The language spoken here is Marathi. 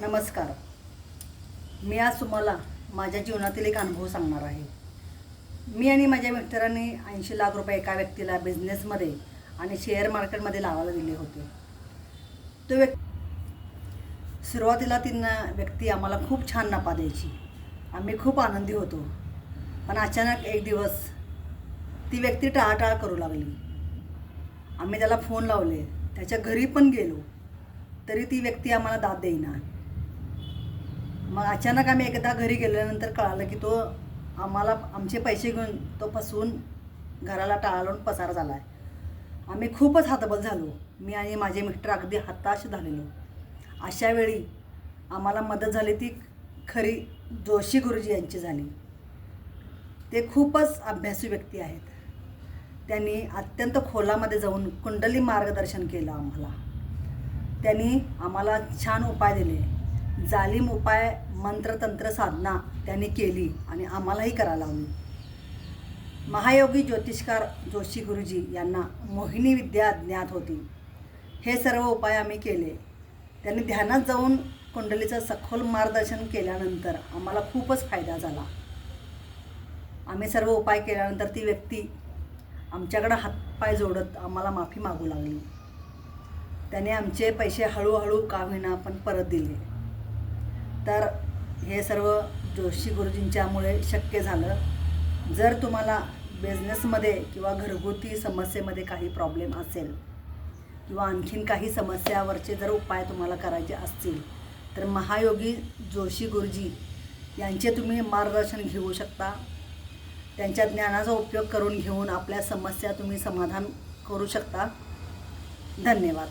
नमस्कार. मी आज तुम्हाला माझ्या जीवनातील एक अनुभव सांगणार आहे. मी आणि माझ्या मित्रांनी 80 लाख रुपये एका व्यक्तीला बिझनेसमध्ये आणि शेअर मार्केटमध्ये लावायला दिले होते. तो सुरुवातीला व्यक्ती आम्हाला खूप छान नफा द्यायची. आम्ही खूप आनंदी होतो. पण अचानक एक दिवस ती व्यक्ती टाळाटाळ करू लागली. आम्ही त्याला फोन लावले, त्याच्या घरी पण गेलो, तरी ती व्यक्ती आम्हाला दाद देईना. मग अचानक आम्ही एकदा घरी गेल्यानंतर कळालं की तो आम्हाला आमचे पैसे घेऊन तो फसवून घराला टाळा लावून पसार झाला आहे. आम्ही खूपच हतबल झालो. मी आणि माझे मित्र अगदी हताश झालेलो. अशा वेळी आम्हाला मदत झाली ती खरी जोशी गुरुजी यांची झाली. ते खूपच अभ्यासू व्यक्ती आहेत. त्यांनी अत्यंत खोलामध्ये जाऊन कुंडली मार्गदर्शन केलं आम्हाला. त्यांनी आम्हाला छान उपाय दिले. जालिम उपाय, मंत्रतंत्र साधना त्यांनी केली आणि आम्हालाही करायला लावली. महायोगी ज्योतिषकार जोशी गुरुजी यांना मोहिनी विद्या ज्ञात होती. हे सर्व उपाय आम्ही केले. त्यांनी ध्यानात जाऊन कुंडलीचं सखोल मार्गदर्शन केल्यानंतर आम्हाला खूपच फायदा झाला. आम्ही सर्व उपाय केल्यानंतर ती व्यक्ती आमच्याकडं हातपाय जोडत आम्हाला माफी मागू लागली. त्याने आमचे पैसे हळूहळू का होईना पण परत दिले. तर हे सर्व जोशी गुरुजींच्यामुळे शक्य झालं. जर तुम्हाला बिझनेसमध्ये किंवा घरगुती समस्येमध्ये काही प्रॉब्लेम असेल किंवा आणखीन काही समस्यावरचे जर उपाय तुम्हाला करायचे असतील तर महायोगी जोशी गुरुजी यांचे तुम्ही मार्गदर्शन घेऊ शकता. त्यांच्या ज्ञानाचा उपयोग करून घेऊन आपल्या समस्या तुम्ही समाधान करू शकता. धन्यवाद.